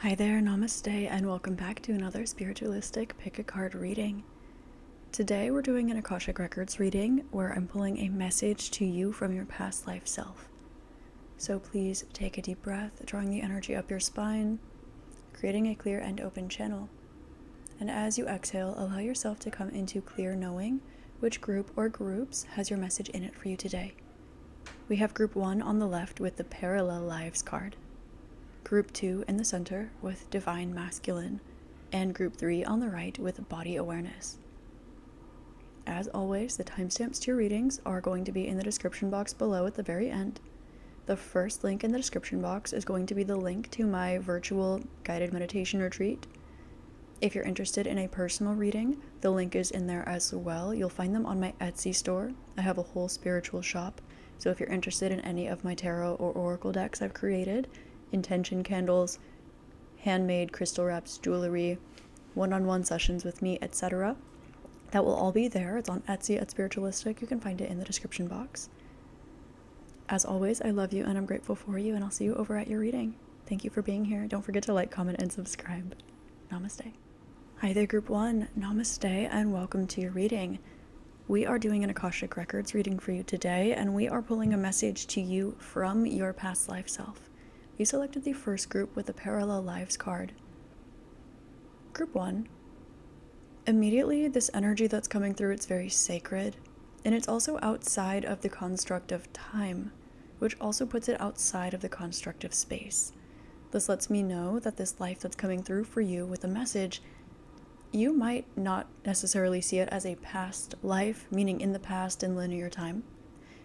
Hi there, namaste, and welcome back to another Spiritualistik Pick a Card reading. Today we're doing an Akashic Records reading where I'm pulling a message to you from your past life self. So please take a deep breath, drawing the energy up your spine, creating a clear and open channel. And as you exhale, allow yourself to come into clear knowing which group or groups has your message in it for you today. We have group 1 on the left with the Parallel Lives card. Group 2 in the center with Divine Masculine, and Group 3 on the right with Body Awareness. As always, the timestamps to your readings are going to be in the description box below at the very end. The first link in the description box is going to be the link to my virtual guided meditation retreat. If you're interested in a personal reading, the link is in there as well. You'll find them on my Etsy store. I have a whole spiritual shop, so if you're interested in any of my tarot or oracle decks I've created, intention candles, handmade crystal wraps, jewelry, one-on-one sessions with me, etc. That will all be there. It's on Etsy at Spiritualistik. You can find it in the description box. As always, I love you and I'm grateful for you, and I'll see you over at your reading. Thank you for being here. Don't forget to like, comment, and subscribe. Namaste. Hi there, Group 1. Namaste and welcome to your reading. We are doing an Akashic Records reading for you today, and we are pulling a message to you from your past life self. You selected the first group with the Parallel Lives card. Group 1. Immediately, this energy that's coming through, it's very sacred, and it's also outside of the construct of time, which also puts it outside of the construct of space. This lets me know that this life that's coming through for you with a message, you might not necessarily see it as a past life, meaning in the past in linear time.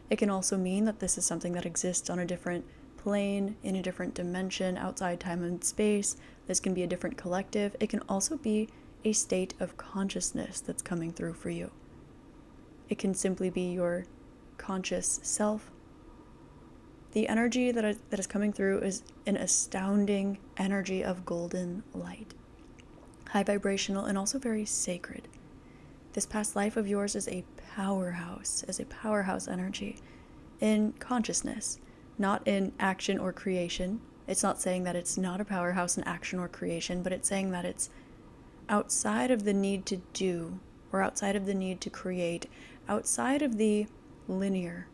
It can also mean that this is something that exists on a different plane, in a different dimension, outside time and space. This can be a different collective. It can also be a state of consciousness that's coming through for you. It can simply be your conscious self. The energy that is coming through is an astounding energy of golden light. High vibrational and also very sacred. This past life of yours is a powerhouse energy in consciousness. Not in action or creation. It's not saying that it's not a powerhouse in action or creation, but it's saying that it's outside of the need to do, or outside of the need to create, outside of the linear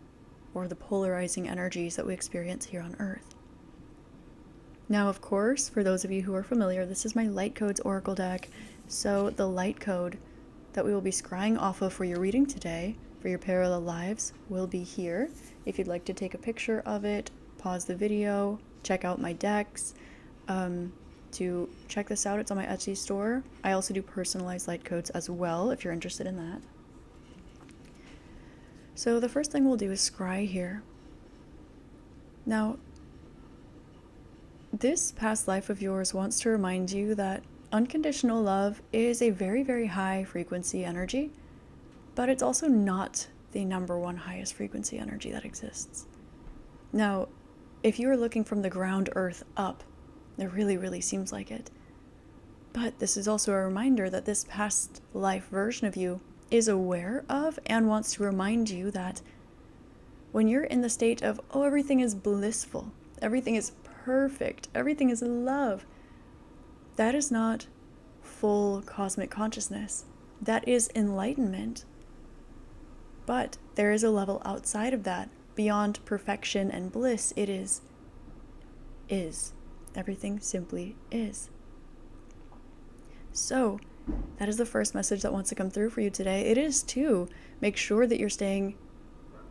or the polarizing energies that we experience here on Earth. Now, of course, for those of you who are familiar, this is my Light Codes Oracle deck, so the light code that we will be scrying off of for your reading today, for your parallel lives, will be here. If you'd like to take a picture of it, pause the video, check out my decks. To check this out, it's on my Etsy store. I also do personalized light codes as well, if you're interested in that. So the first thing we'll do is scry here. Now, this past life of yours wants to remind you that unconditional love is a very, very high frequency energy, but it's also not the number one highest frequency energy that exists. Now, if you are looking from the ground earth up, it really, really seems like it. But this is also a reminder that this past life version of you is aware of and wants to remind you that when you're in the state of, oh, everything is blissful, everything is perfect, everything is love, that is not full cosmic consciousness. That is enlightenment. But there is a level outside of that, beyond perfection and bliss. It is. Everything simply is. So, that is the first message that wants to come through for you today. It is to make sure that you're staying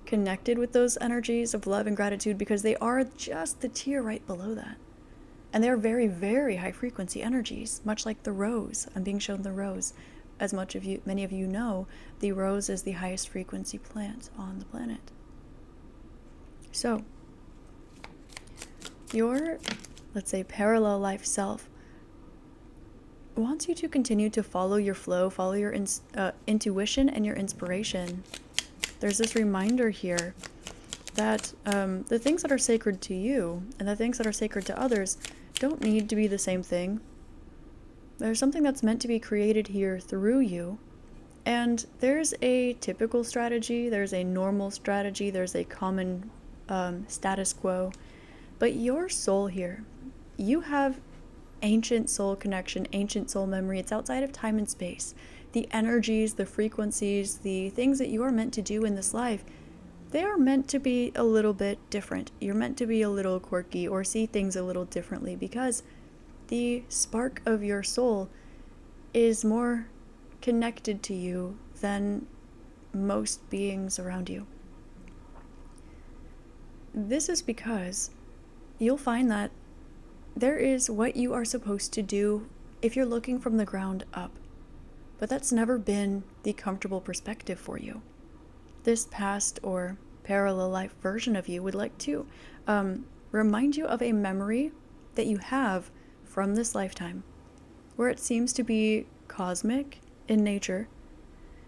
connected with those energies of love and gratitude, because they are just the tier right below that. And they're very, very high frequency energies, much like the rose. I'm being shown the rose. As many of you know, the rose is the highest frequency plant on the planet. So, your, let's say, parallel life self wants you to continue to follow your flow, follow your intuition and your inspiration. There's this reminder here that the things that are sacred to you and the things that are sacred to others don't need to be the same thing. There's something that's meant to be created here through you, and there's a typical strategy, there's a normal strategy, there's a common status quo, but your soul here, you have ancient soul connection, ancient soul memory. It's outside of time and space. The energies, the frequencies, the things that you are meant to do in this life, they are meant to be a little bit different. You're meant to be a little quirky or see things a little differently because the spark of your soul is more connected to you than most beings around you. This is because you'll find that there is what you are supposed to do if you're looking from the ground up, but that's never been the comfortable perspective for you. This past or parallel life version of you would like to remind you of a memory that you have from this lifetime, where it seems to be cosmic in nature.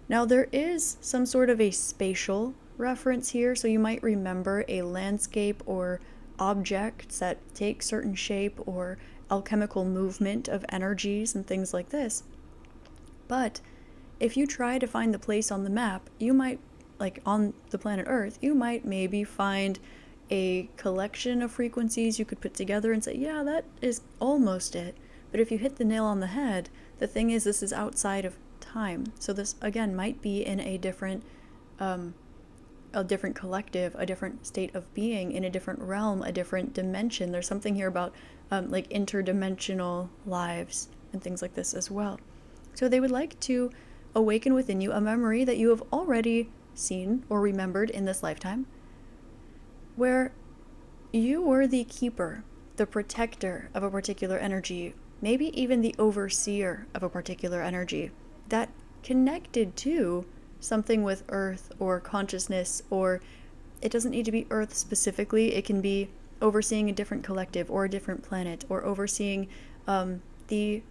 Now, there is some sort of a spatial reference here, so you might remember a landscape or objects that take certain shape or alchemical movement of energies and things like this. But if you try to find the place on the map, you might, like on the planet Earth, you might maybe find a collection of frequencies you could put together and say, yeah, that is almost it. But if you hit the nail on the head, the thing is, this is outside of time. So this, again, might be in a different collective, a different state of being, in a different realm, a different dimension. There's something here about like interdimensional lives and things like this as well. So they would like to awaken within you a memory that you have already seen or remembered in this lifetime, where you were the keeper, the protector of a particular energy, maybe even the overseer of a particular energy that connected to something with earth or consciousness, or it doesn't need to be earth specifically. It can be overseeing a different collective or a different planet, or overseeing the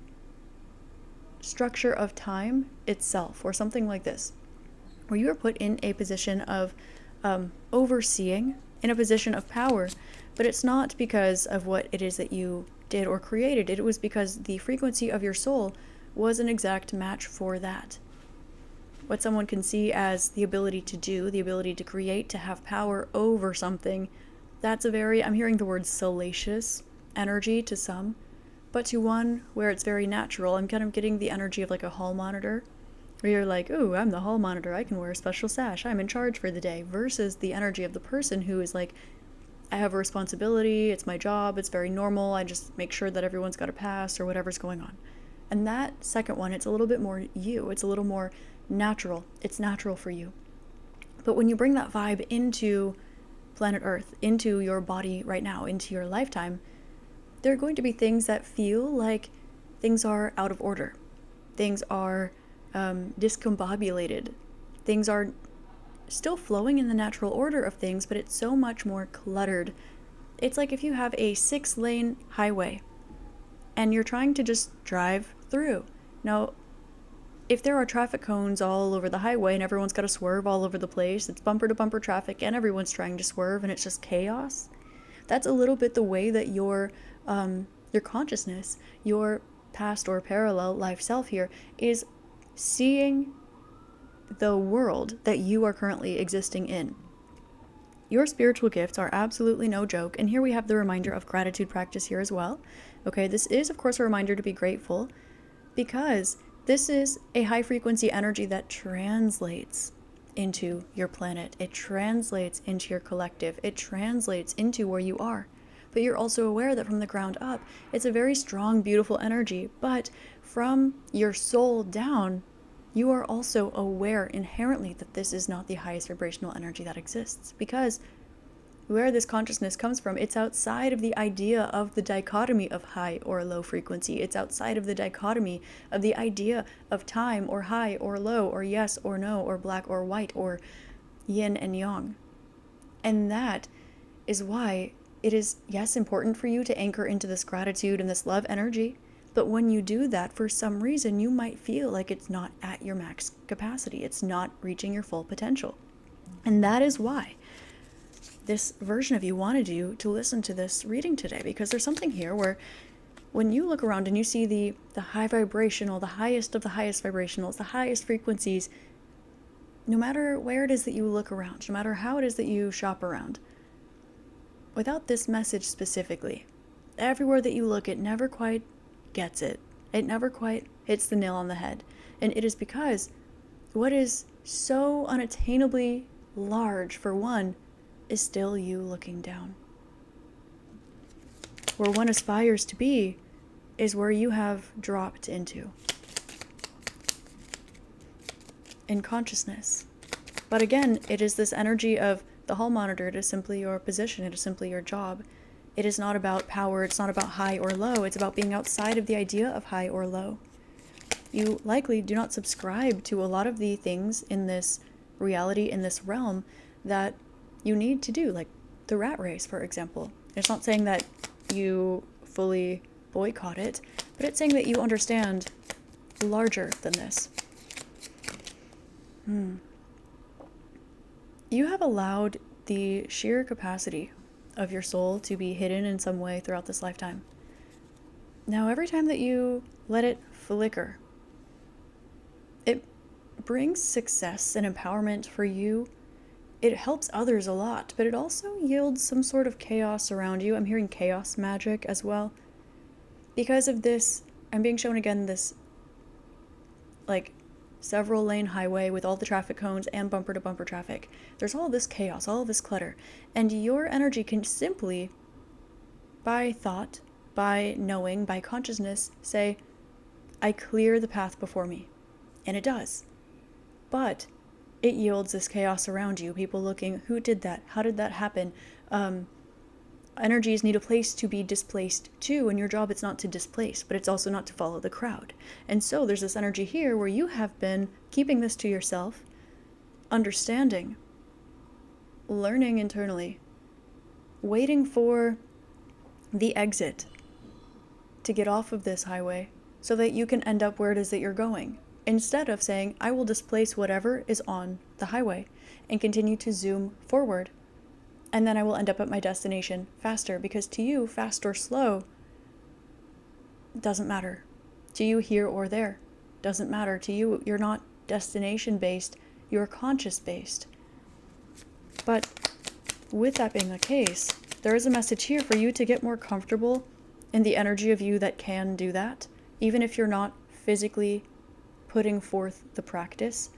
structure of time itself, or something like this, where you are put in a position of overseeing, in a position of power. But it's not because of what it is that you did or created. It was because the frequency of your soul was an exact match for that. What someone can see as the ability to do, the ability to create, to have power over something, that's a very, I'm hearing the word salacious energy to some, but to one where it's very natural, I'm kind of getting the energy of like a hall monitor, where you're like, ooh, I'm the hall monitor, I can wear a special sash, I'm in charge for the day, versus the energy of the person who is like, I have a responsibility, it's my job, it's very normal, I just make sure that everyone's got a pass or whatever's going on. And that second one, it's a little bit more you, it's a little more natural, it's natural for you. But when you bring that vibe into planet Earth, into your body right now, into your lifetime, there are going to be things that feel like things are out of order. Things are discombobulated. Things are still flowing in the natural order of things, but it's so much more cluttered. It's like if you have a 6-lane highway and you're trying to just drive through. Now, if there are traffic cones all over the highway and everyone's got to swerve all over the place, it's bumper to bumper traffic and everyone's trying to swerve and it's just chaos. That's a little bit the way that your consciousness, your past or parallel life self here, is seeing the world that you are currently existing in. Your spiritual gifts are absolutely no joke, and here we have the reminder of gratitude practice here as well. Okay, this is of course a reminder to be grateful, because this is a high frequency energy that translates into your planet. It translates into your collective. It translates into where you are. But you're also aware that from the ground up, it's a very strong, beautiful energy. But from your soul down, you are also aware inherently that this is not the highest vibrational energy that exists. Because where this consciousness comes from, it's outside of the idea of the dichotomy of high or low frequency. It's outside of the dichotomy of the idea of time or high or low or yes or no or black or white or yin and yang. And that is why it is, yes, important for you to anchor into this gratitude and this love energy. But when you do that, for some reason, you might feel like it's not at your max capacity. It's not reaching your full potential. And that is why this version of you wanted you to listen to this reading today, because there's something here where when you look around and you see the high vibrational, the highest of the highest vibrationals, the highest frequencies, no matter where it is that you look around, no matter how it is that you shop around, without this message specifically, everywhere that you look, it never quite gets it. It never quite hits the nail on the head. And it is because what is so unattainably large, for one, is still you looking down. Where one aspires to be is where you have dropped into in consciousness. But again, it is this energy of the hall monitor. It is simply your position. It is simply your job. It is not about power. It's not about high or low. It's about being outside of the idea of high or low. You likely do not subscribe to a lot of the things in this reality, in this realm, that you need to do, like the rat race, for example. It's not saying that you fully boycott it, but it's saying that you understand larger than this. You have allowed the sheer capacity of your soul to be hidden in some way throughout this lifetime. Now, every time that you let it flicker, it brings success and empowerment for you. It helps others a lot, but it also yields some sort of chaos around you. I'm hearing chaos magic as well. Because of this, I'm being shown again this, like, several lane highway with all the traffic cones and bumper to bumper traffic. There's all this chaos, all this clutter. And your energy can simply, by thought, by knowing, by consciousness, say, I clear the path before me. And it does. But it yields this chaos around you. People looking, who did that? How did that happen? Energies need a place to be displaced to, and your job is not to displace, but it's also not to follow the crowd. And so there's this energy here where you have been keeping this to yourself, understanding, learning internally, waiting for the exit to get off of this highway so that you can end up where it is that you're going, instead of saying, I will displace whatever is on the highway and continue to zoom forward. And then I will end up at my destination faster, because to you, fast or slow doesn't matter. To you, here or there doesn't matter. To you, you're not destination-based, you're conscious-based. But with that being the case, there is a message here for you to get more comfortable in the energy of you that can do that, even if you're not physically putting forth the practice.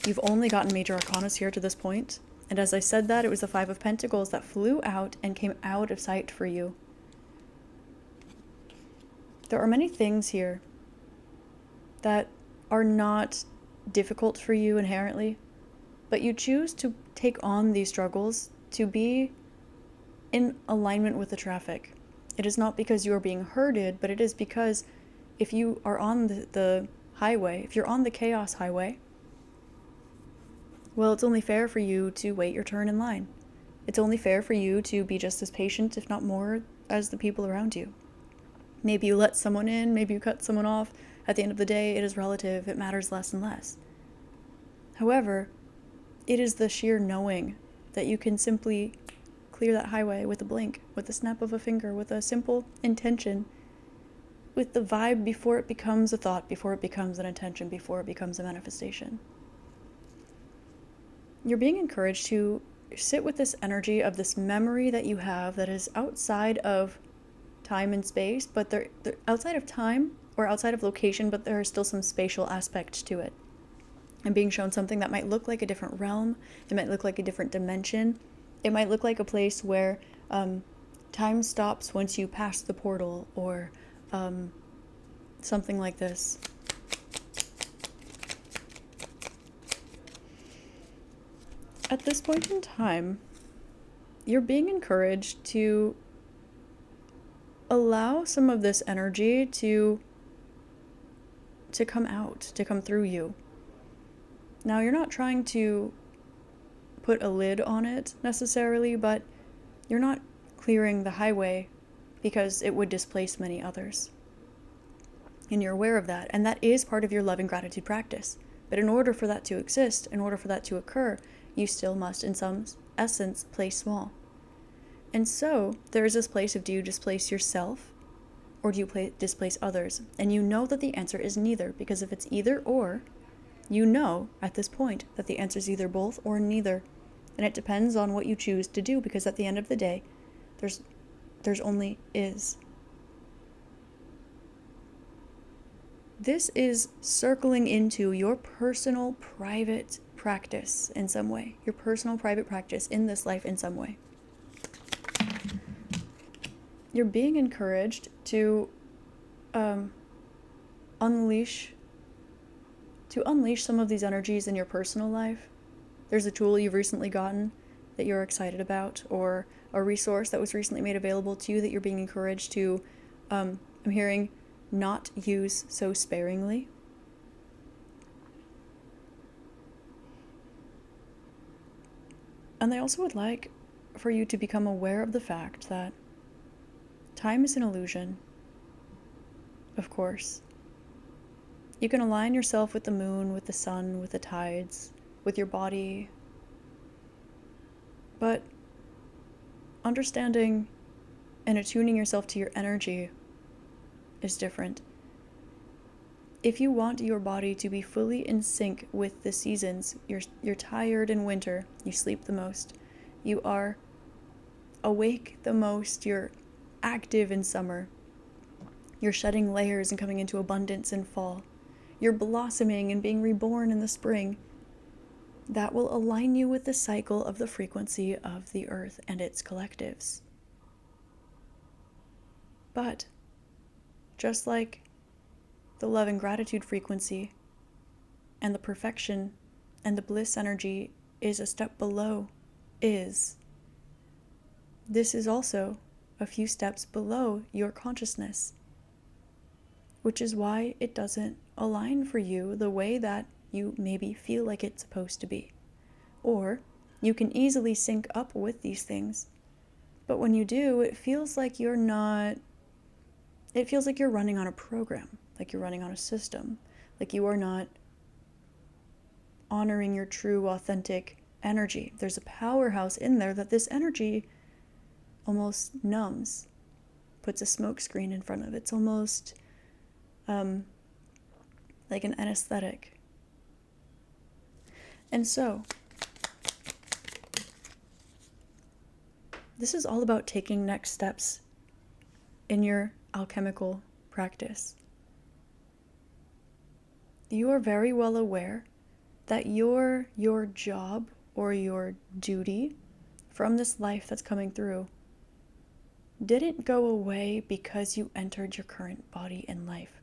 You've only gotten major arcanas here to this point. And as I said that, it was the Five of Pentacles that flew out and came out of sight for you. There are many things here that are not difficult for you inherently, but you choose to take on these struggles to be in alignment with the traffic. It is not because you are being herded, but it is because if you are on the highway, if you're on the chaos highway, well, it's only fair for you to wait your turn in line. It's only fair for you to be just as patient, if not more, as the people around you. Maybe you let someone in, maybe you cut someone off. At the end of the day, it is relative. It matters less and less. However, it is the sheer knowing that you can simply clear that highway with a blink, with a snap of a finger, with a simple intention, with the vibe before it becomes a thought, before it becomes an intention, before it becomes a manifestation. You're being encouraged to sit with this energy of this memory that you have that is outside of time and space, but they're outside of time or outside of location, but there is still some spatial aspect to it. I'm being shown something that might look like a different realm. It might look like a different dimension. It might look like a place where time stops once you pass the portal, or something like this. At this point in time, you're being encouraged to allow some of this energy to come out, to come through you. Now, you're not trying to put a lid on it necessarily, but you're not clearing the highway because it would displace many others. And you're aware of that, and that is part of your love and gratitude practice. But in order for that to exist, in order for that to occur, you still must, in some essence, play small. And so, there is this place of, do you displace yourself, or do you displace others? And you know that the answer is neither, because if it's either or, you know at this point that the answer is either both or neither. And it depends on what you choose to do, because at the end of the day, there's only is. This is circling into your personal private practice in some way, your personal private practice in this life in some way. You're being encouraged to unleash some of these energies in your personal life. There's a tool you've recently gotten that you're excited about, or a resource that was recently made available to you that you're being encouraged to, I'm hearing, not use so sparingly. And I also would like for you to become aware of the fact that time is an illusion, of course. You can align yourself with the moon, with the sun, with the tides, with your body. But understanding and attuning yourself to your energy is different. If you want your body to be fully in sync with the seasons, you're tired in winter, you sleep the most. You are awake the most, you're active in summer. You're shedding layers and coming into abundance in fall. You're blossoming and being reborn in the spring. That will align you with the cycle of the frequency of the earth and its collectives. But just like the love and gratitude frequency and the perfection and the bliss energy is a step below this is also a few steps below your consciousness, which is why it doesn't align for you the way that you maybe feel like it's supposed to be. Or you can easily sync up with these things, but when you do, it feels like you're running on a program, like you're running on a system, like you are not honoring your true, authentic energy. There's a powerhouse in there that this energy almost numbs, puts a smoke screen in front of. It's almost like an anesthetic. And so, this is all about taking next steps in your alchemical practice. You are very well aware that your job or your duty from this life that's coming through didn't go away because you entered your current body in life.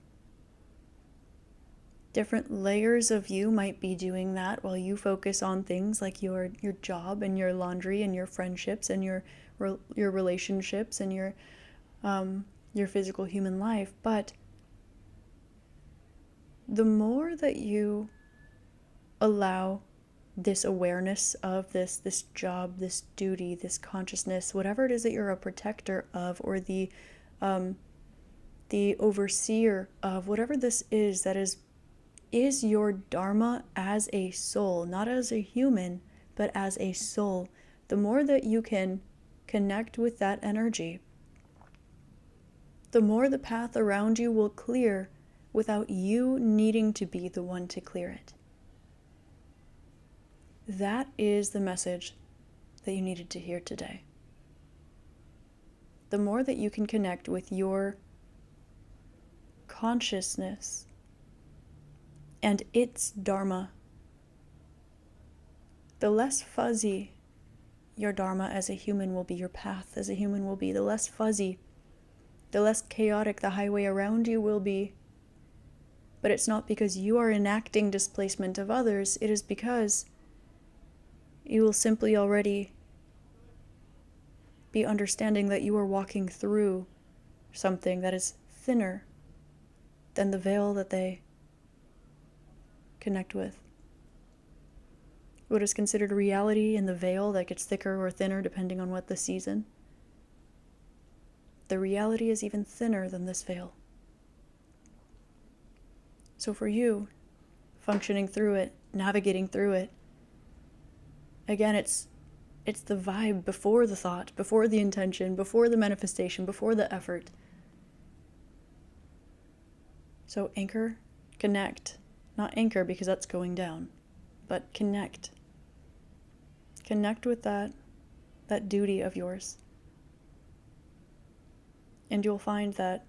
Different layers of you might be doing that while you focus on things like your job and your laundry and your friendships and your relationships and your physical human life. But the more that you allow this awareness of this job, this duty, this consciousness, whatever it is that you're a protector of, or the overseer of, whatever this is that is your dharma as a soul, not as a human, but as a soul. The more that you can connect with that energy, the more the path around you will clear without you needing to be the one to clear it. That is the message that you needed to hear today. The more that you can connect with your consciousness and its dharma, the less fuzzy your dharma as a human will be, your path as a human will be, the less fuzzy, the less chaotic the highway around you will be. But it's not because you are enacting displacement of others, it is because you will simply already be understanding that you are walking through something that is thinner than the veil that they connect with. What is considered reality in the veil that gets thicker or thinner depending on what the season. The reality is even thinner than this veil. So for you, functioning through it, navigating through it, again, it's the vibe before the thought, before the intention, before the manifestation, before the effort. So anchor, connect. Not anchor because that's going down, but connect. Connect with that duty of yours. And you'll find that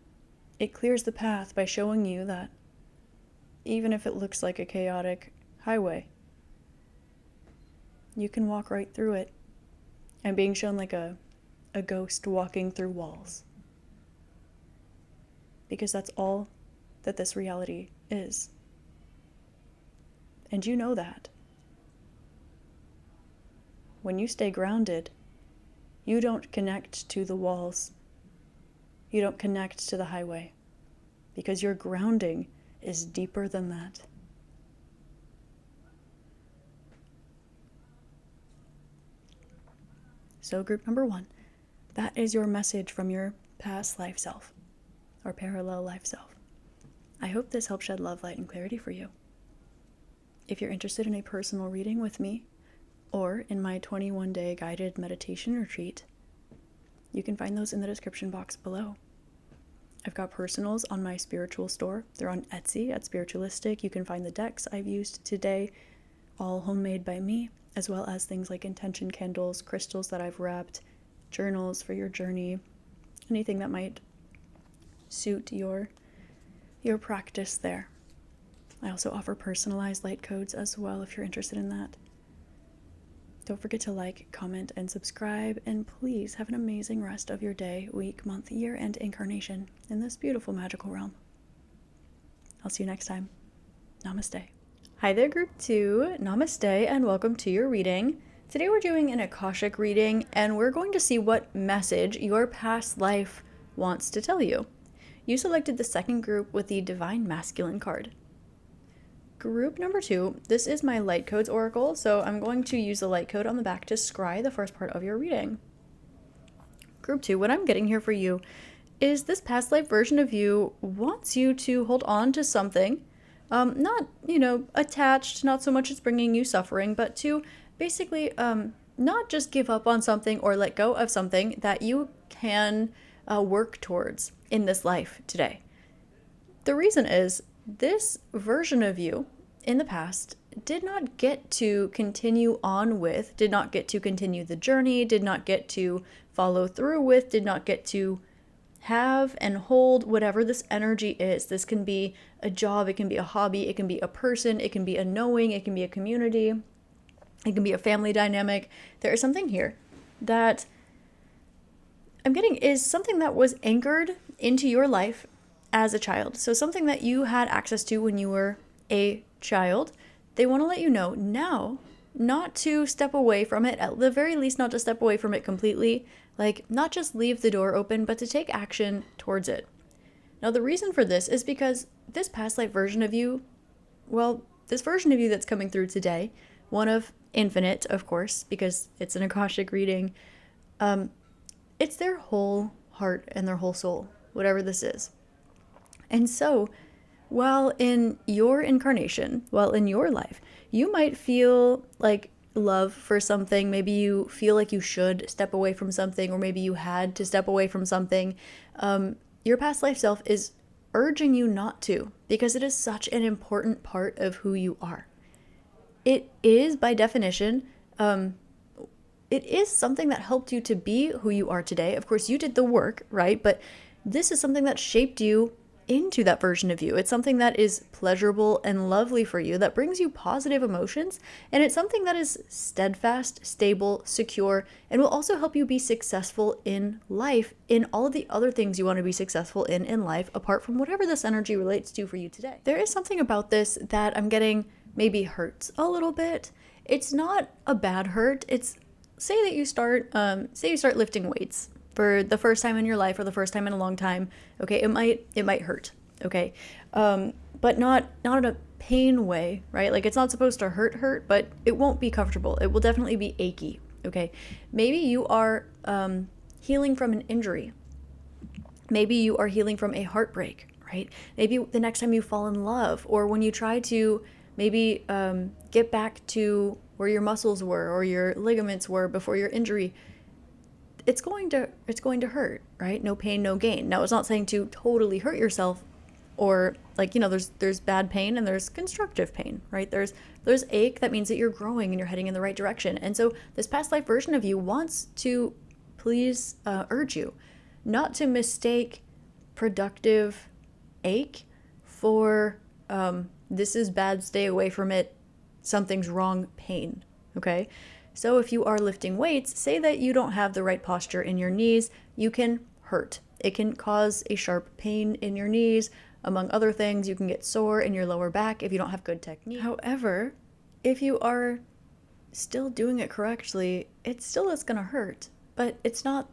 it clears the path by showing you that even if it looks like a chaotic highway. You can walk right through it. I'm being shown like a ghost walking through walls. Because that's all that this reality is. And you know that. When you stay grounded, you don't connect to the walls. You don't connect to the highway. Because your grounding is deeper than that. So group number 1, that is your message from your past life self, or parallel life self. I hope this helps shed love, light, and clarity for you. If you're interested in a personal reading with me, or in my 21-day guided meditation retreat, you can find those in the description box below. I've got personals on my spiritual store. They're on Etsy at Spiritualistik. You can find the decks I've used today, all homemade by me, as well as things like intention candles, crystals that I've wrapped, journals for your journey, anything that might suit your practice there. I also offer personalized light codes as well if you're interested in that. Don't forget to like, comment, and subscribe, and please have an amazing rest of your day, week, month, year, and incarnation in this beautiful magical realm. I'll see you next time. Namaste. Hi there, group 2. Namaste, and welcome to your reading. Today we're doing an Akashic reading, and we're going to see what message your past life wants to tell you. You selected the second group with the Divine Masculine card. Group number 2, this is my light codes oracle, so I'm going to use the light code on the back to scry the first part of your reading. Group 2, what I'm getting here for you is this past life version of you wants you to hold on to something, not, attached, not so much as bringing you suffering, but to basically not just give up on something or let go of something that you can work towards in this life today. The reason is this version of you in the past did not get to continue on with, did not get to continue the journey, did not get to follow through with, did not get to have and hold whatever this energy is. This can be a job, it can be a hobby, it can be a person, it can be a knowing, it can be a community, it can be a family dynamic. There is something here that I'm getting is something that was anchored into your life as a child. So something that you had access to when you were a child. They want to let you know now not to step away from it, at the very least not to step away from it completely, like not just leave the door open, but to take action towards it. Now the reason for this is because this past life version of you, this version of you that's coming through today, one of infinite, of course, because it's an Akashic reading, it's their whole heart and their whole soul, whatever this is. And so, while in your incarnation, while in your life, you might feel like love for something, maybe you feel like you should step away from something, or maybe you had to step away from something, your past life self is urging you not to, because it is such an important part of who you are. It is, by definition, it is something that helped you to be who you are today. Of course, you did the work, right? But this is something that shaped you into that version of you. It's something that is pleasurable and lovely for you, that brings you positive emotions, and it's something that is steadfast, stable, secure, and will also help you be successful in life, in all of the other things you want to be successful in life, apart from whatever this energy relates to for you today. There is something about this that I'm getting maybe hurts a little bit. It's not a bad hurt. It's say you start lifting weights for the first time in your life, or the first time in a long time. Okay, it might hurt. Okay, but not in a pain way, right? Like, it's not supposed to hurt, but it won't be comfortable. It will definitely be achy. Okay, maybe you are healing from an injury. Maybe you are healing from a heartbreak, right? Maybe the next time you fall in love, or when you try to maybe get back to where your muscles were or your ligaments were before your injury, it's going to hurt, right? No pain, no gain. Now, it's not saying to totally hurt yourself, or there's bad pain and there's constructive pain, right? There's ache. That means that you're growing and you're heading in the right direction. And so this past life version of you wants to please urge you not to mistake productive ache for this is bad, stay away from it, something's wrong, pain, okay? So if you are lifting weights, say that you don't have the right posture in your knees, you can hurt. It can cause a sharp pain in your knees. Among other things, you can get sore in your lower back if you don't have good technique. However, if you are still doing it correctly, it still is going to hurt. But it's not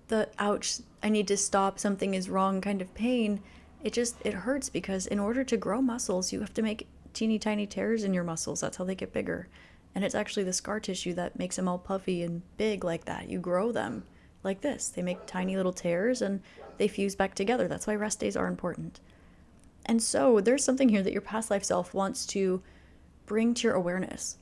the ouch, I need to stop, something is wrong kind of pain. It hurts because in order to grow muscles, you have to make teeny tiny tears in your muscles. That's how they get bigger. And it's actually the scar tissue that makes them all puffy and big like that. You grow them like this. They make tiny little tears and they fuse back together. That's why rest days are important. And so there's something here that your past life self wants to bring to your awareness.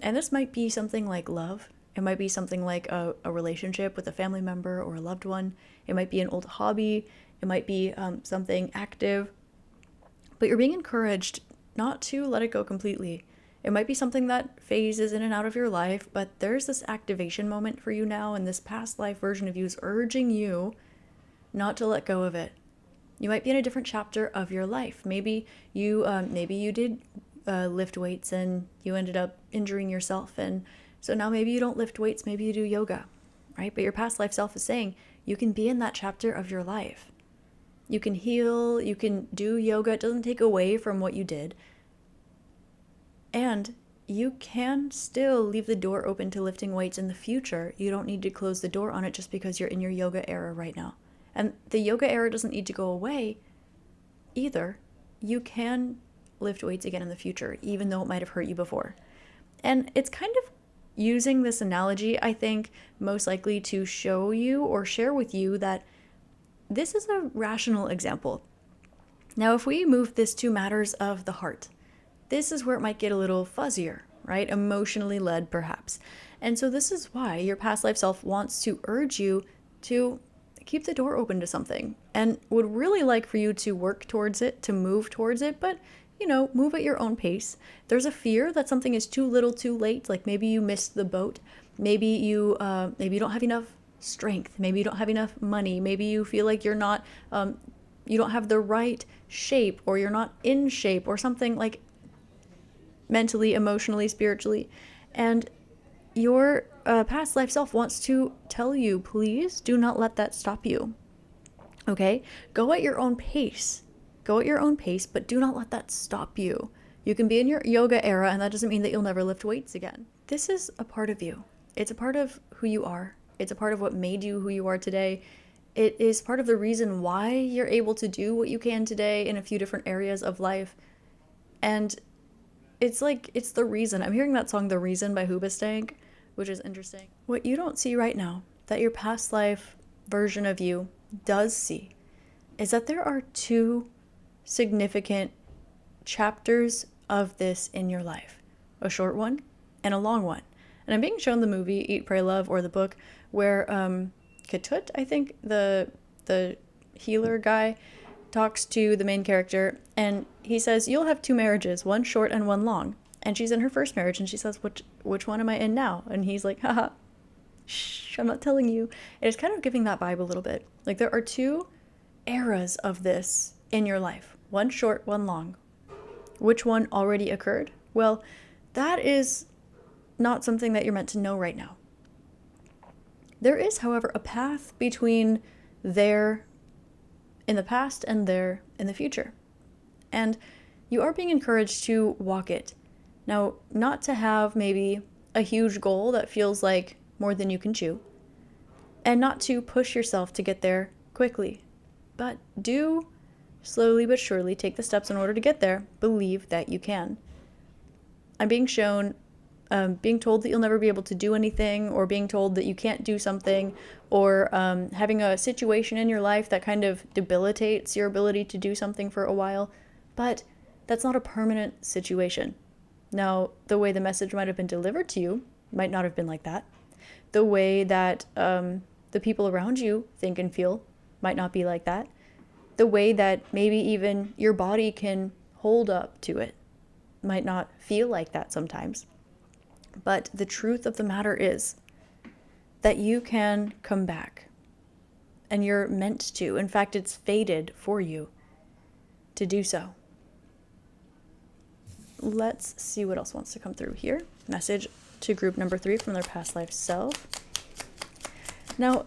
And this might be something like love. It might be something like a relationship with a family member or a loved one. It might be an old hobby. It might be something active. But you're being encouraged not to let it go completely. It might be something that phases in and out of your life, but there's this activation moment for you now, and this past life version of you is urging you not to let go of it. You might be in a different chapter of your life. Maybe you did lift weights and you ended up injuring yourself, and so now maybe you don't lift weights, maybe you do yoga, right? But your past life self is saying you can be in that chapter of your life. You can heal, you can do yoga. It doesn't take away from what you did. And you can still leave the door open to lifting weights in the future. You don't need to close the door on it just because you're in your yoga era right now. And the yoga era doesn't need to go away either. You can lift weights again in the future, even though it might have hurt you before. And it's kind of using this analogy, I think, most likely to show you or share with you that this is a rational example. Now, if we move this to matters of the heart, this is where it might get a little fuzzier, right? Emotionally led, perhaps. And so this is why your past life self wants to urge you to keep the door open to something and would really like for you to work towards it, to move towards it, but move at your own pace. There's a fear that something is too little too late, like maybe you missed the boat, maybe you don't have enough strength, maybe you don't have enough money, maybe you feel like you're not, you don't have the right shape, or you're not in shape, or something like mentally, emotionally, spiritually. And your past life self wants to tell you, please do not let that stop you. Okay? Go at your own pace. Go at your own pace, but do not let that stop you. You can be in your yoga era, and that doesn't mean that you'll never lift weights again. This is a part of you. It's a part of who you are. It's a part of what made you who you are today. It is part of the reason why you're able to do what you can today in a few different areas of life. And it's the reason. I'm hearing that song, The Reason by Hoobastank, which is interesting. What you don't see right now, that your past life version of you does see, is that there are two significant chapters of this in your life. A short one and a long one. And I'm being shown the movie Eat, Pray, Love, or the book, where Ketut, I think, the healer guy, talks to the main character, and he says, you'll have two marriages, one short and one long. And she's in her first marriage, and she says, which one am I in now? And he's like, haha, shh, I'm not telling you. And it's kind of giving that vibe a little bit. Like, there are two eras of this in your life. One short, one long. Which one already occurred? Well, that is not something that you're meant to know right now. There is, however, a path between there in the past and there in the future. And you are being encouraged to walk it. Now, not to have maybe a huge goal that feels like more than you can chew, and not to push yourself to get there quickly, but do slowly but surely take the steps in order to get there. Believe that you can. I'm being shown being told that you'll never be able to do anything, or being told that you can't do something, or having a situation in your life that kind of debilitates your ability to do something for a while. But that's not a permanent situation. Now, the way the message might have been delivered to you might not have been like that. The way that the people around you think and feel might not be like that. The way that maybe even your body can hold up to it might not feel like that sometimes. But the truth of the matter is that you can come back, and you're meant to. In fact, it's fated for you to do so. let's see what else wants to come through here. Message to group number 3 from their past life self. Now,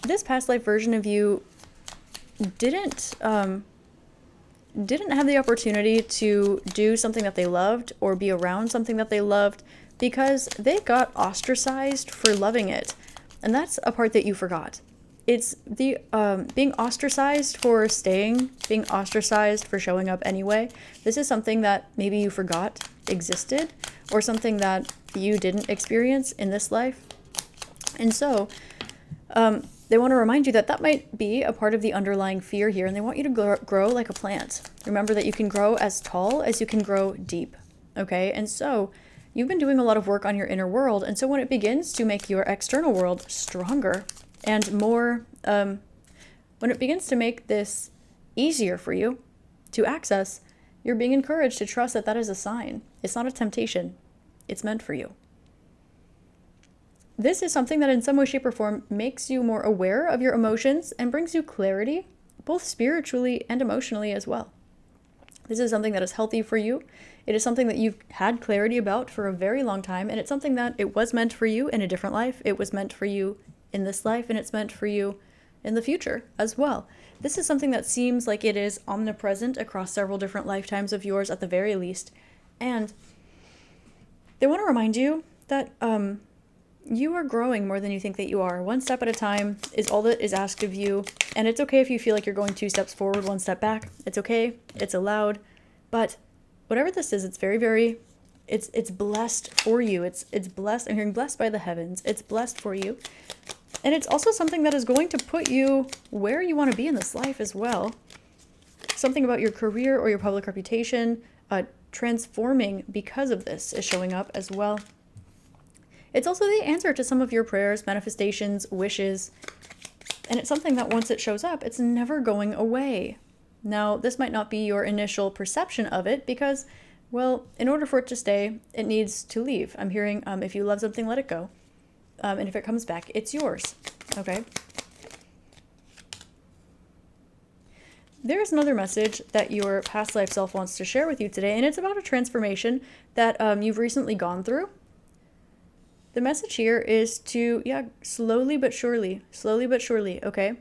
this past life version of you didn't have the opportunity to do something that they loved or be around something that they loved because they got ostracized for loving it. And that's a part that you forgot. It's the being ostracized for staying, being ostracized for showing up anyway. This is something that maybe you forgot existed, or something that you didn't experience in this life. And so they want to remind you that that might be a part of the underlying fear here, and they want you to grow like a plant. Remember that you can grow as tall as you can grow deep, okay? And so you've been doing a lot of work on your inner world, and so when it begins to make your external world stronger and more, when it begins to make this easier for you to access, you're being encouraged to trust that that is a sign. It's not a temptation. It's meant for you. This is something that in some way, shape, or form makes you more aware of your emotions and brings you clarity, both spiritually and emotionally as well. This is something that is healthy for you. It is something that you've had clarity about for a very long time, and it's something that it was meant for you in a different life. It was meant for you in this life, and it's meant for you in the future as well. This is something that seems like it is omnipresent across several different lifetimes of yours at the very least. And they want to remind you that you are growing more than you think that you are. One step at a time is all that is asked of you. And it's okay if you feel like you're going 2 steps forward, 1 step back. It's okay. It's allowed. But whatever this is, it's very, very, it's blessed for you. It's blessed. I'm hearing blessed by the heavens. It's blessed for you. And it's also something that is going to put you where you want to be in this life as well. Something about your career or your public reputation transforming because of this is showing up as well. It's also the answer to some of your prayers, manifestations, wishes. And it's something that once it shows up, it's never going away. Now, this might not be your initial perception of it because, well, in order for it to stay, it needs to leave. I'm hearing if you love something, let it go. And if it comes back, it's yours. Okay? There's another message that your past life self wants to share with you today, and it's about a transformation that you've recently gone through. The message here is to, slowly but surely, okay?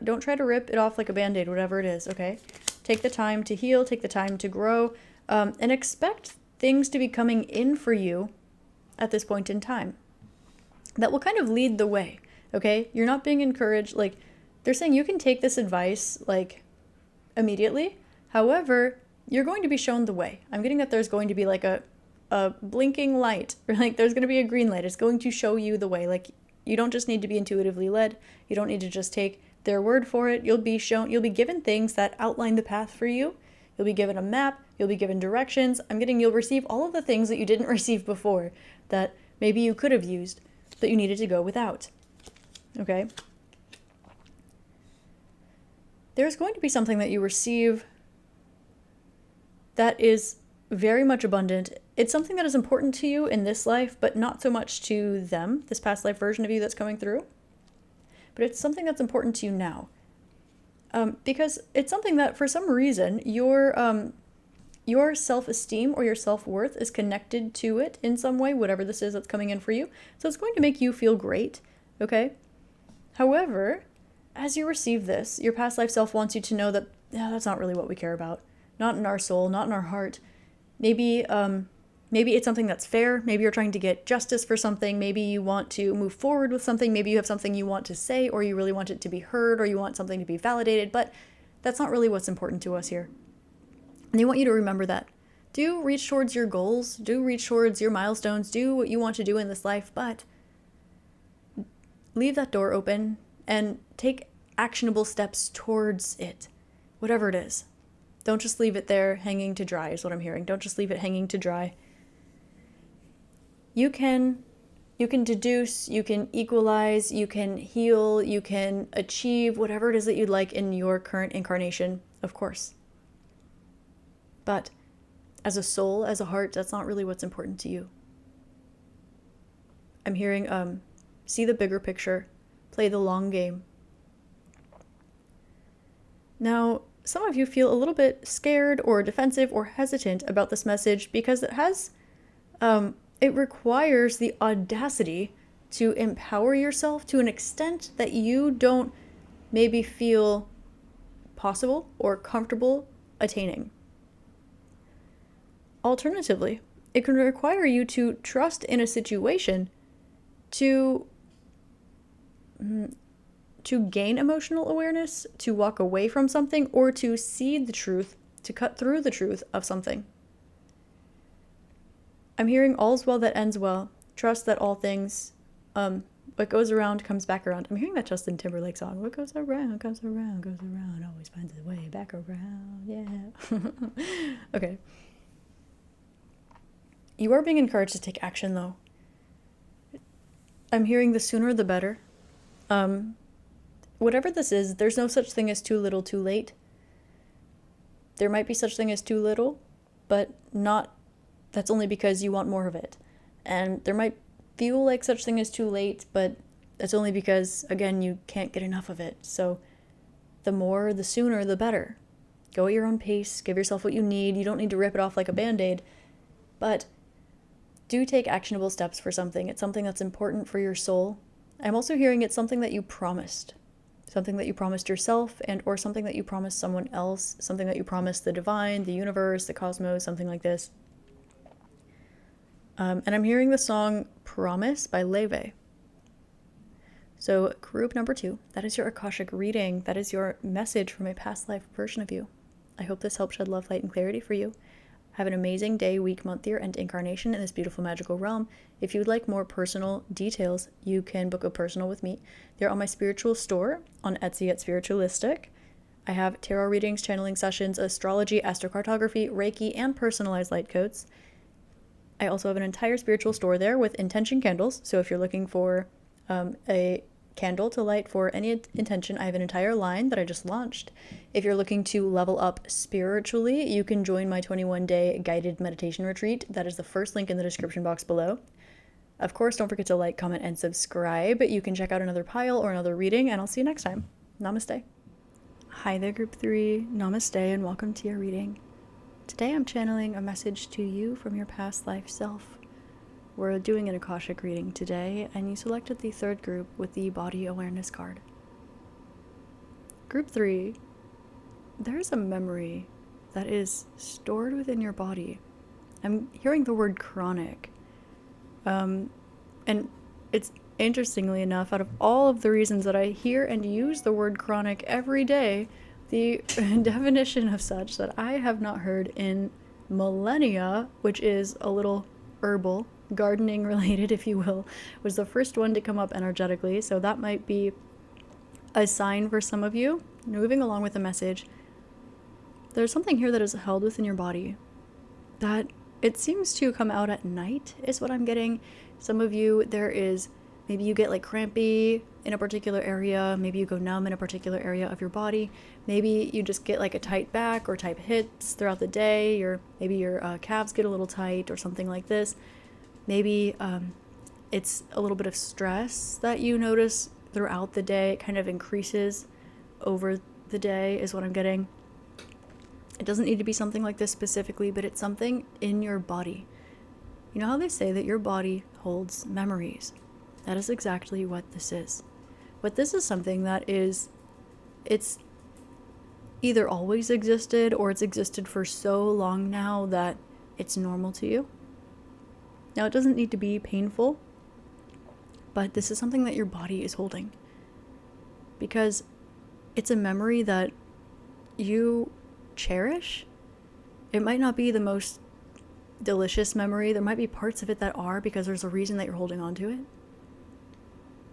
Don't try to rip it off like a Band-Aid, whatever it is, okay? Take the time to heal, take the time to grow, and expect things to be coming in for you at this point in time. That will kind of lead the way, okay? You're not being encouraged, like, they're saying you can take this advice, like, immediately. However, you're going to be shown the way. I'm getting that there's going to be, like, a blinking light, or, like, there's going to be a green light. It's going to show you the way. Like, you don't just need to be intuitively led. You don't need to just take their word for it. You'll be given things that outline the path for you. You'll be given a map. You'll be given directions. I'm getting you'll receive all of the things that you didn't receive before that maybe you could have used, that you needed to go without. Okay? There's going to be something that you receive that is very much abundant. It's something that is important to you in this life, but not so much to them, this past life version of you that's coming through. But it's something that's important to you now. Because it's something that, for some reason, your self-esteem or your self-worth is connected to it in some way, whatever this is that's coming in for you. So it's going to make you feel great, okay? However, as you receive this, your past life self wants you to know that that's not really what we care about. Not in our soul, not in our heart. Maybe it's something that's fair. Maybe you're trying to get justice for something. Maybe you want to move forward with something. Maybe you have something you want to say, or you really want it to be heard, or you want something to be validated. But that's not really what's important to us here. And they want you to remember that. Do reach towards your goals. Do reach towards your milestones. Do what you want to do in this life. But leave that door open and take actionable steps towards it, whatever it is. Don't just leave it there hanging to dry is what I'm hearing. Don't just leave it hanging to dry. You can deduce, you can equalize, you can heal, you can achieve whatever it is that you'd like in your current incarnation, of course. But as a soul, as a heart, that's not really what's important to you. I'm hearing, see the bigger picture, play the long game. Now, some of you feel a little bit scared or defensive or hesitant about this message because it requires the audacity to empower yourself to an extent that you don't maybe feel possible or comfortable attaining. Alternatively, it can require you to trust in a situation to gain emotional awareness, to walk away from something, or to see the truth, to cut through the truth of something. I'm hearing all's well that ends well. Trust that all things, what goes around comes back around. I'm hearing that Justin Timberlake song. What goes around, comes around, goes around, always finds its way back around. Yeah. Okay. You are being encouraged to take action, though. I'm hearing the sooner the better. Whatever this is, there's no such thing as too little, too late. There might be such thing as too little, but not, that's only because you want more of it. And there might feel like such thing as too late, but that's only because, again, you can't get enough of it. So the sooner, the better. Go at your own pace, give yourself what you need. You don't need to rip it off like a Band-Aid, but do take actionable steps for something. It's something that's important for your soul. I'm also hearing it's something that you promised. Something that you promised yourself or something that you promised someone else. Something that you promised the divine, the universe, the cosmos, something like this. And I'm hearing the song Promise by Leve. So group number 2, that is your Akashic reading. That is your message from a past life version of you. I hope this helps shed love, light, and clarity for you. Have an amazing day, week, month, year, and incarnation in this beautiful magical realm. If you'd like more personal details, you can book a personal with me. They're on my spiritual store on Etsy at Spiritualistik. I have tarot readings, channeling sessions, astrology, astrocartography, Reiki, and personalized light codes. I also have an entire spiritual store there with intention candles. So if you're looking for a candle to light for any intention, I have an entire line that I just launched. If you're looking to level up spiritually, you can join my 21-day guided meditation retreat. That is the first link in the description box below. Of course, don't forget to like, comment, and subscribe. You can check out another pile or another reading, and I'll see you next time. Namaste. Hi there, group 3. Namaste, and welcome to your reading. Today I'm channeling a message to you from your past life self. We're doing an Akashic reading today, and you selected the 3rd group with the body awareness card. Group 3, there's a memory that is stored within your body. I'm hearing the word chronic. And it's interestingly enough, out of all of the reasons that I hear and use the word chronic every day, the definition of such that I have not heard in millennia, which is a little herbal, gardening related, if you will, was the first one to come up energetically. So that might be a sign for some of you. Moving along with the message, there's something here that is held within your body that it seems to come out at night is what I'm getting. Some of you, maybe you get like crampy in a particular area, maybe you go numb in a particular area of your body, maybe you just get like a tight back or tight hips throughout the day, or maybe your calves get a little tight or something like this. Maybe it's a little bit of stress that you notice throughout the day. It kind of increases over the day is what I'm getting. It doesn't need to be something like this specifically, but it's something in your body. You know how they say that your body holds memories? That is exactly what this is. But this is something that it's either always existed or it's existed for so long now that it's normal to you. Now, it doesn't need to be painful, but this is something that your body is holding because it's a memory that you cherish. It might not be the most delicious memory. There might be parts of it that are, because there's a reason that you're holding on to it.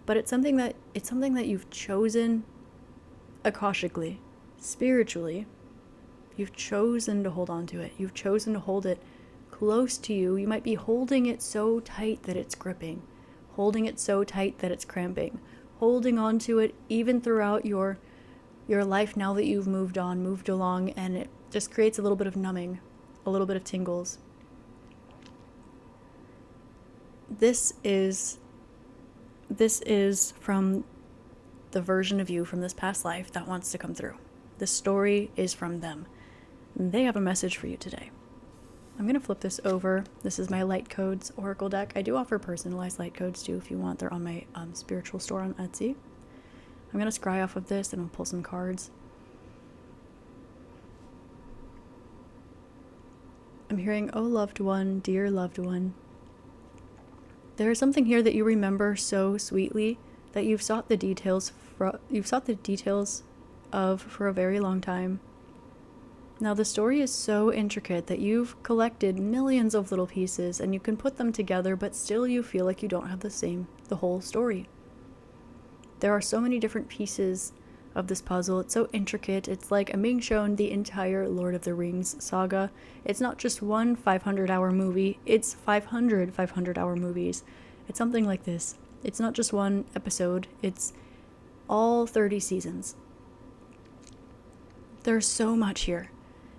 But it's something that you've chosen akashically, spiritually. You've chosen to hold on to it. You've chosen to hold it close to you. You might be holding it so tight that it's gripping, holding it so tight that it's cramping, holding on to it even throughout your life now that you've moved on, moved along, and it just creates a little bit of numbing, a little bit of tingles. This is from the version of you from this past life that wants to come through. The story is from them. They have a message for you today. I'm going to flip this over. This is my Light Codes Oracle deck. I do offer personalized light codes too if you want. They're on my spiritual store on Etsy. I'm going to scry off of this and I'll pull some cards. I'm hearing, oh loved one, dear loved one. There is something here that you remember so sweetly that you've sought the details of for a very long time. Now the story is so intricate that you've collected millions of little pieces and you can put them together, but still you feel like you don't have the whole story. There are so many different pieces of this puzzle. It's so intricate. It's like I'm being shown the entire Lord of the Rings saga. It's not just one 500-hour movie. It's 500 500-hour movies. It's something like this. It's not just one episode. It's all 30 seasons. There's so much here.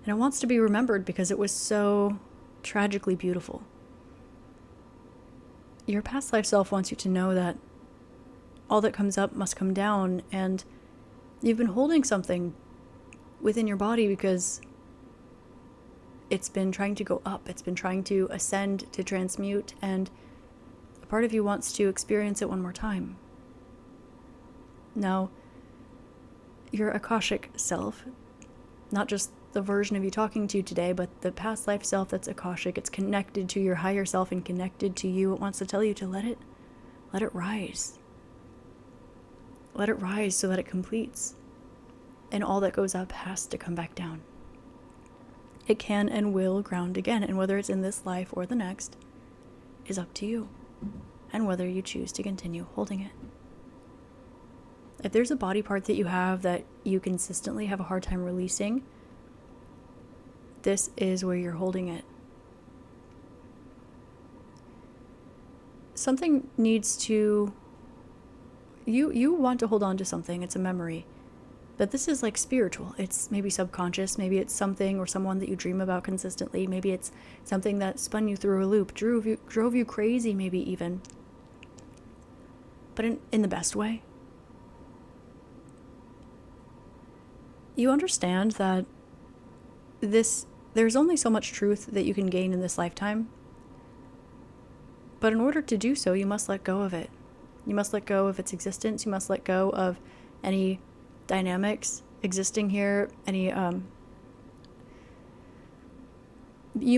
And it wants to be remembered because it was so tragically beautiful. Your past life self wants you to know that all that comes up must come down, and you've been holding something within your body because it's been trying to go up. It's been trying to ascend, to transmute, and a part of you wants to experience it one more time. Now, your Akashic self, not just the version of you talking to you today, but the past life self that's Akashic, it's connected to your higher self and connected to you. It wants to tell you to let it rise. Let it rise so that it completes. And all that goes up has to come back down. It can and will ground again, and whether it's in this life or the next is up to you, and whether you choose to continue holding it. If there's a body part that you have that you consistently have a hard time releasing, this is where you're holding it. Something needs to... You want to hold on to something. It's a memory. But this is like spiritual. It's maybe subconscious. Maybe it's something or someone that you dream about consistently. Maybe it's something that spun you through a loop, drove you crazy maybe even. But in the best way. You understand that there's only so much truth that you can gain in this lifetime. But in order to do so, you must let go of it. You must let go of its existence. You must let go of any dynamics existing here. You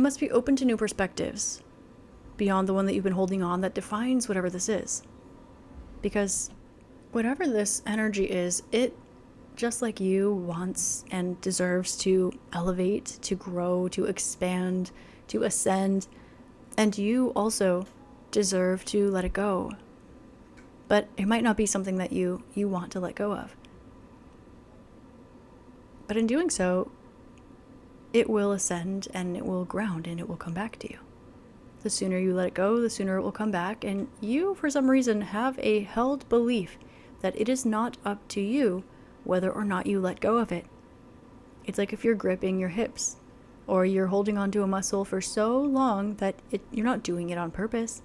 must be open to new perspectives beyond the one that you've been holding on that defines whatever this is. Because whatever this energy is, it, just like you, wants and deserves to elevate, to grow, to expand, to ascend. And you also deserve to let it go. But it might not be something that you want to let go of. But in doing so, it will ascend and it will ground and it will come back to you. The sooner you let it go, the sooner it will come back. And you, for some reason, have a held belief that it is not up to you whether or not you let go of it. It's like if you're gripping your hips or you're holding onto a muscle for so long that you're not doing it on purpose.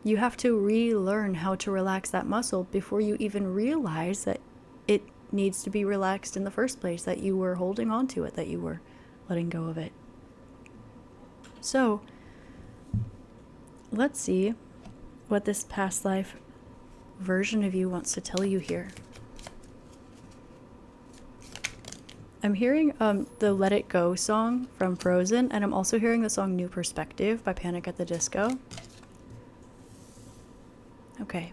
You have to relearn how to relax that muscle before you even realize that it needs to be relaxed in the first place, that you were holding on to it, that you were letting go of it. So, let's see what this past life version of you wants to tell you here. I'm hearing the Let It Go song from Frozen, and I'm also hearing the song New Perspective by Panic at the Disco. Okay.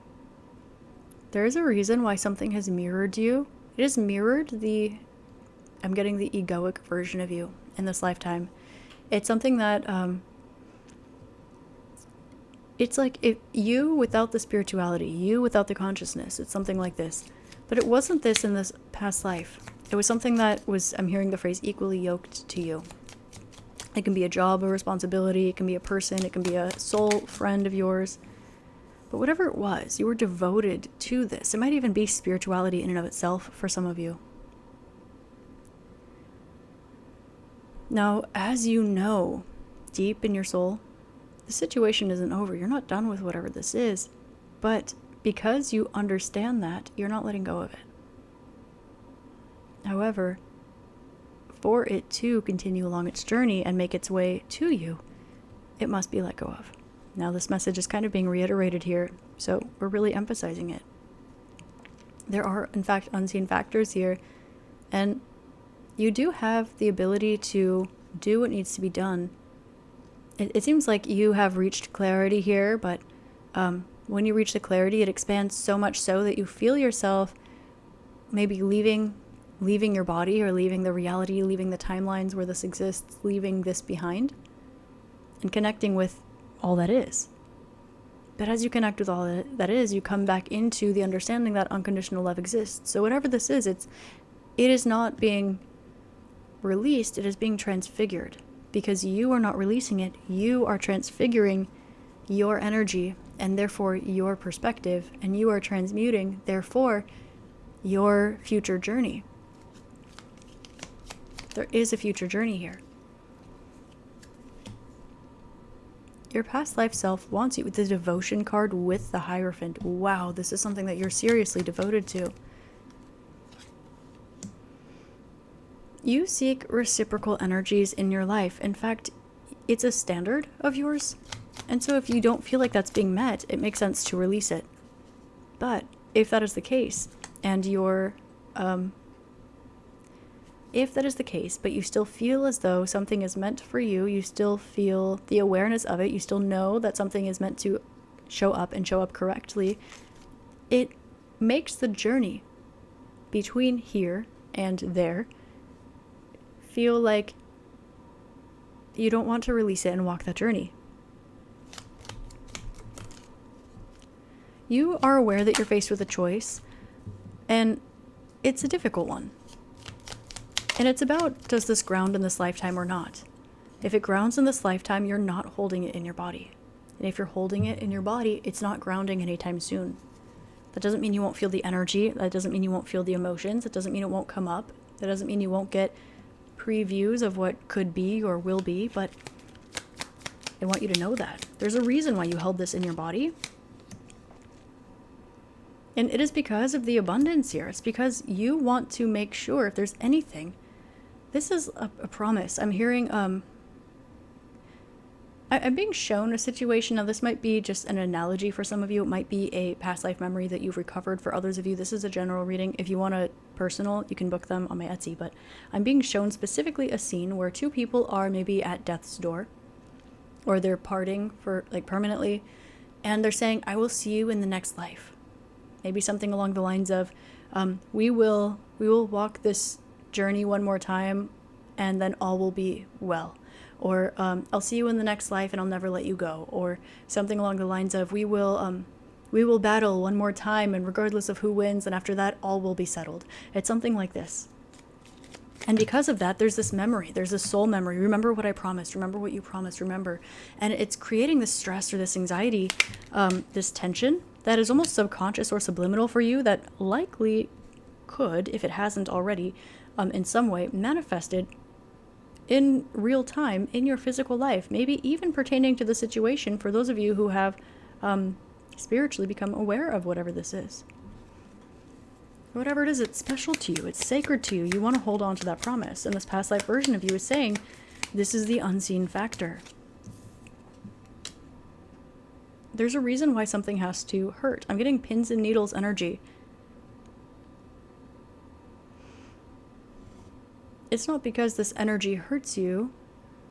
There is a reason why something has mirrored you. It has mirrored I'm getting the egoic version of you in this lifetime. It's something that, it's like if you without the spirituality, you without the consciousness, it's something like this. But it wasn't this in this past life. It was something that was, I'm hearing the phrase, equally yoked to you. It can be a job, a responsibility, it can be a person, it can be a soul friend of yours. But whatever it was, you were devoted to this. It might even be spirituality in and of itself for some of you. Now, as you know, deep in your soul, the situation isn't over. You're not done with whatever this is. But because you understand that, you're not letting go of it. However, for it to continue along its journey and make its way to you, it must be let go of. Now, this message is kind of being reiterated here, so we're really emphasizing it. There are, in fact, unseen factors here, and you do have the ability to do what needs to be done. It seems like you have reached clarity here, but when you reach the clarity, it expands so much so that you feel yourself maybe leaving your body, or leaving the reality, leaving the timelines where this exists, leaving this behind, and connecting with all that is. But as you connect with all that is, you come back into the understanding that unconditional love exists. So whatever this is, it is not being released, it is being transfigured. Because you are not releasing it, you are transfiguring your energy, and therefore your perspective, and you are transmuting, therefore, your future journey. There is a future journey here. Your past life self wants you, with the devotion card with the Hierophant. Wow, this is something that you're seriously devoted to. You seek reciprocal energies in your life. In fact, it's a standard of yours. And so if you don't feel like that's being met, it makes sense to release it. But if that is the case, and if that is the case, but you still feel as though something is meant for you, you still feel the awareness of it, you still know that something is meant to show up and show up correctly, it makes the journey between here and there feel like you don't want to release it and walk that journey. You are aware that you're faced with a choice, and it's a difficult one. And it's about, does this ground in this lifetime or not? If it grounds in this lifetime, you're not holding it in your body. And if you're holding it in your body, it's not grounding anytime soon. That doesn't mean you won't feel the energy. That doesn't mean you won't feel the emotions. That doesn't mean it won't come up. That doesn't mean you won't get previews of what could be or will be, but I want you to know that. There's a reason why you held this in your body. And it is because of the abundance here. It's because you want to make sure, if there's anything, this is a promise. I'm hearing, I'm being shown a situation. Now, this might be just an analogy for some of you. It might be a past life memory that you've recovered. For others of you, this is a general reading. If you want a personal, you can book them on my Etsy. But I'm being shown specifically a scene where two people are maybe at death's door, or they're parting for like permanently, and they're saying, I will see you in the next life. Maybe something along the lines of, we will walk this journey one more time, and then all will be well. Or I'll see you in the next life, and I'll never let you go. Or something along the lines of, we will battle one more time, and regardless of who wins, and after that, all will be settled. It's something like this. And because of that, there's this memory. There's a soul memory. Remember what I promised. Remember what you promised. Remember. And it's creating this stress or this anxiety, this tension that is almost subconscious or subliminal for you, that likely could, if it hasn't already, in some way manifested in real time in your physical life, maybe even pertaining to the situation for those of you who have spiritually become aware of whatever this is. Whatever it is, it's special to you, it's sacred to you, you want to hold on to that promise. And this past life version of you is saying, this is the unseen factor. There's a reason why something has to hurt. I'm getting pins and needles energy. It's not because this energy hurts you.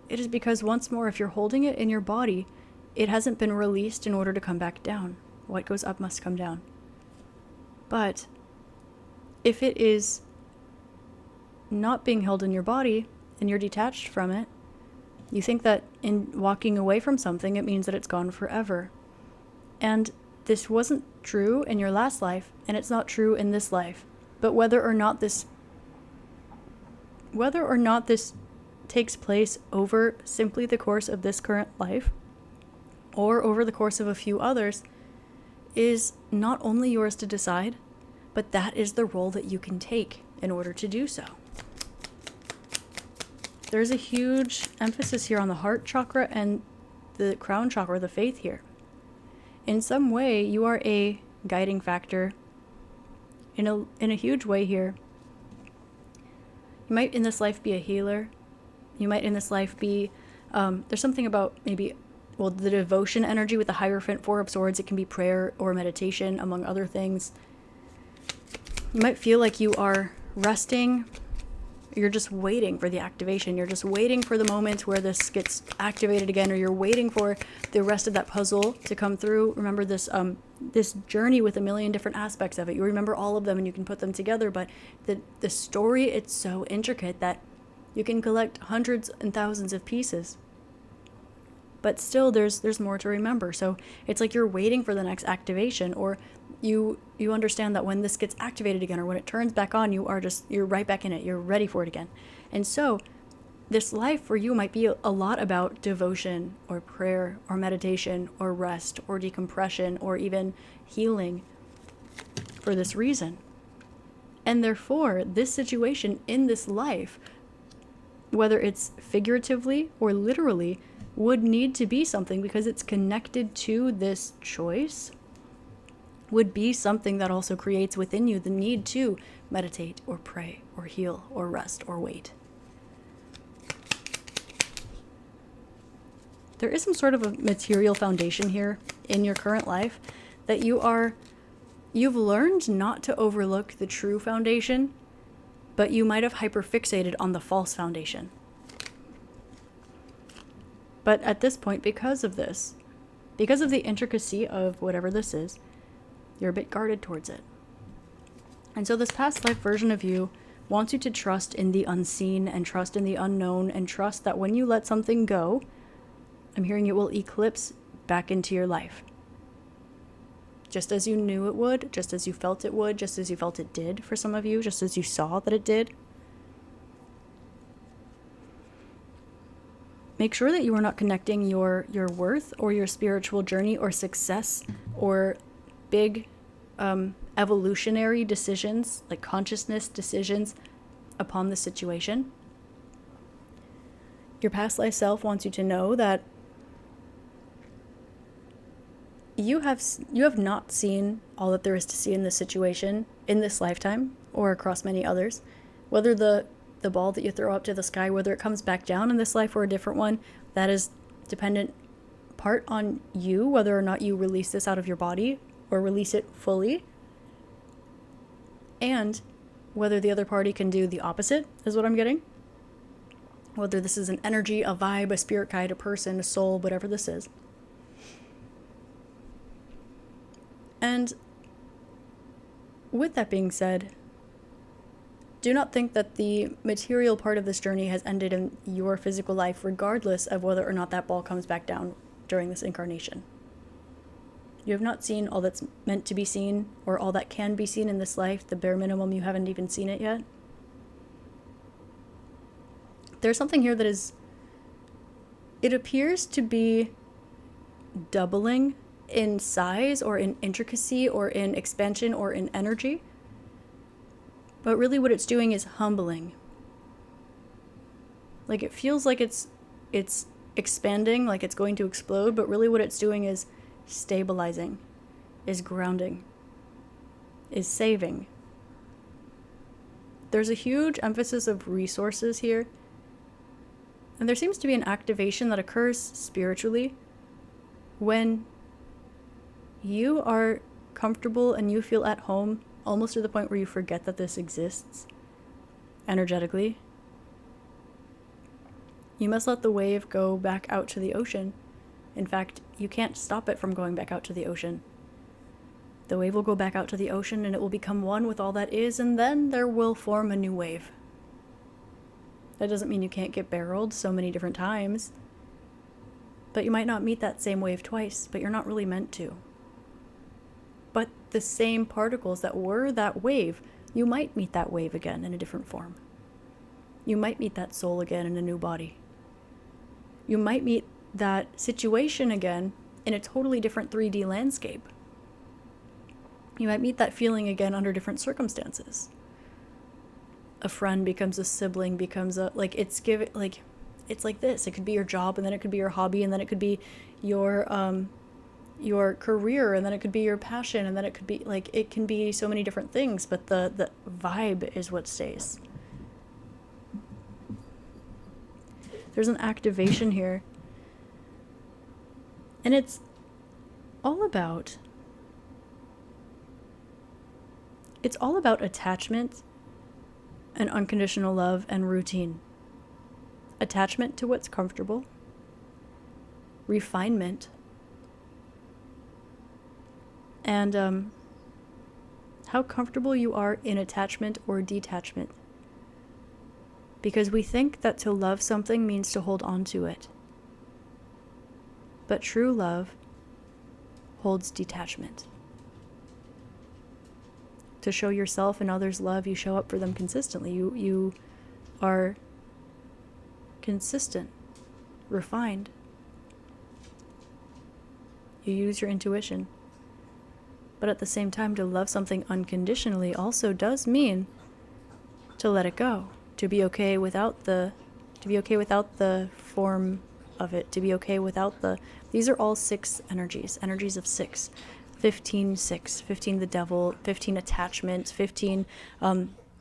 It is because, once more, if you're holding it in your body, it hasn't been released in order to come back down. What goes up must come down. But if it is not being held in your body and you're detached from it, you think that in walking away from something, it means that it's gone forever. And this wasn't true in your last life, and it's not true in this life. But whether or not this takes place over simply the course of this current life, or over the course of a few others, is not only yours to decide, but that is the role that you can take in order to do so. There's a huge emphasis here on the heart chakra and the crown chakra, the faith here. In some way, you are a guiding factor in a huge way here. You might in this life be a healer. You might in this life be, there's something about maybe, well, the devotion energy with the Hierophant, Four of Swords. It can be prayer or meditation, among other things. You might feel like you are resting. You're just waiting for the activation. You're just waiting for the moment where this gets activated again, or you're waiting for the rest of that puzzle to come through. Remember this this journey with a million different aspects of it. You remember all of them and you can put them together, but the story, it's so intricate that you can collect hundreds and thousands of pieces. But still there's more to remember. So it's like you're waiting for the next activation, or you understand that when this gets activated again, or when it turns back on, you're right back in it. You're ready for it again. And so this life for you might be a lot about devotion or prayer or meditation or rest or decompression or even healing for this reason. And therefore, this situation in this life, whether it's figuratively or literally, would need to be something, because it's connected to this choice, would be something that also creates within you the need to meditate or pray or heal or rest or wait. There is some sort of a material foundation here in your current life that you've learned not to overlook the true foundation, but you might have hyperfixated on the false foundation. But at this point, because of this, because of the intricacy of whatever this is, you're a bit guarded towards it. And so this past life version of you wants you to trust in the unseen and trust in the unknown, and trust that when you let something go, I'm hearing it will eclipse back into your life. Just as you knew it would, just as you felt it would, just as you felt it did for some of you, just as you saw that it did. Make sure that you are not connecting your worth or your spiritual journey or success or big evolutionary decisions, like consciousness decisions, upon the situation. Your past life self wants you to know that you have not seen all that there is to see in this situation in this lifetime or across many others. Whether the ball that you throw up to the sky, whether it comes back down in this life or a different one, that is dependent part on you, whether or not you release this out of your body or release it fully, and whether the other party can do the opposite, is what I'm getting. Whether this is an energy, a vibe, a spirit guide, a person, a soul, whatever this is. And with that being said, do not think that the material part of this journey has ended in your physical life, regardless of whether or not that ball comes back down during this incarnation. You have not seen all that's meant to be seen, or all that can be seen in this life. The bare minimum, you haven't even seen it yet. There's something here that it appears to be doubling in size or in intricacy or in expansion or in energy. But really what it's doing is humbling. Like it feels like it's expanding, like it's going to explode, but really what it's doing is stabilizing, is grounding, is saving. There's a huge emphasis of resources here. And there seems to be an activation that occurs spiritually when you are comfortable and you feel at home, almost to the point where you forget that this exists energetically. You must let the wave go back out to the ocean. In fact, you can't stop it from going back out to the ocean. The wave will go back out to the ocean and it will become one with all that is, and then there will form a new wave. That doesn't mean you can't get barreled so many different times. But you might not meet that same wave twice, but you're not really meant to. But the same particles that were that wave, you might meet that wave again in a different form. You might meet that soul again in a new body. You might meet that situation again in a totally different 3D landscape. You might meet that feeling again under different circumstances. A friend becomes a sibling, becomes a, like, it's like this. It could be your job, and then it could be your hobby, and then it could be your career, and then it could be your passion, and then it could be, like, it can be so many different things, but the vibe is what stays. There's an activation here. And it's all about attachment and unconditional love and routine. Attachment to what's comfortable. Refinement. And how comfortable you are in attachment or detachment. Because we think that to love something means to hold on to it. But true love holds detachment. To show yourself and others love, you show up for them consistently. You are consistent, refined. You use your intuition. But at the same time, to love something unconditionally also does mean to let it go, to be okay without the form of it, to be okay without these are all 6 energies of 6. 15 the devil, 15 attachment, 15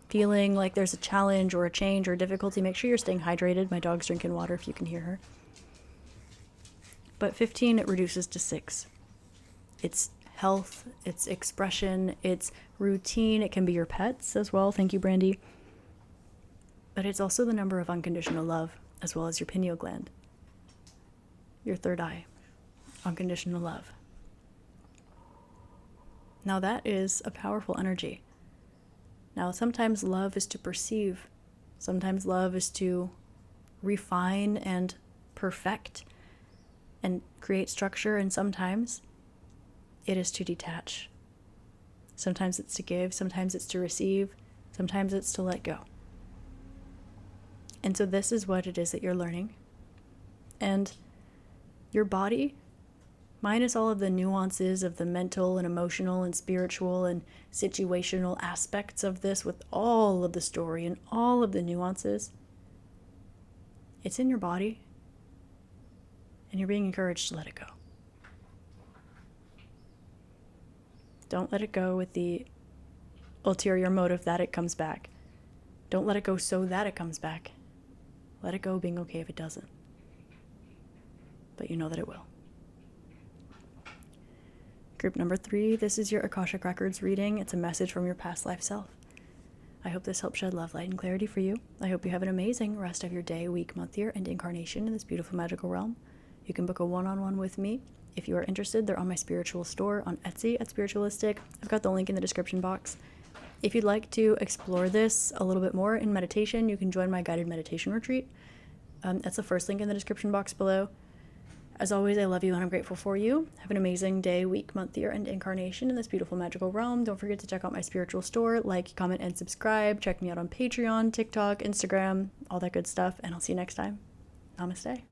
feeling like there's a challenge or a change or difficulty. Make sure you're staying hydrated. My dog's drinking water if you can hear her. But 15, it reduces to 6. It's health, it's expression, it's routine. It can be your pets as well. Thank you, Brandy. But it's also the number of unconditional love, as well as your pineal gland, your third eye, unconditional love. Now that is a powerful energy. Now sometimes love is to perceive. Sometimes love is to refine and perfect and create structure. And sometimes it is to detach. Sometimes it's to give. Sometimes it's to receive. Sometimes it's to let go. And so this is what it is that you're learning. And your body, minus all of the nuances of the mental and emotional and spiritual and situational aspects of this, with all of the story and all of the nuances, it's in your body, and you're being encouraged to let it go. Don't let it go with the ulterior motive that it comes back. Don't let it go so that it comes back. Let it go being okay if it doesn't. But you know that it will. Group number 3, this is your Akashic Records reading. It's a message from your past life self. I hope this helps shed love, light, and clarity for you. I hope you have an amazing rest of your day, week, month, year, and incarnation in this beautiful magical realm. You can book a one-on-one with me. If you are interested, they're on my spiritual store on Etsy at Spiritualistik. I've got the link in the description box. If you'd like to explore this a little bit more in meditation, you can join my guided meditation retreat. That's the first link in the description box below. As always, I love you and I'm grateful for you. Have an amazing day, week, month, year, and incarnation in this beautiful magical realm. Don't forget to check out my spiritual store, like, comment, and subscribe. Check me out on Patreon, TikTok, Instagram, all that good stuff, and I'll see you next time. Namaste.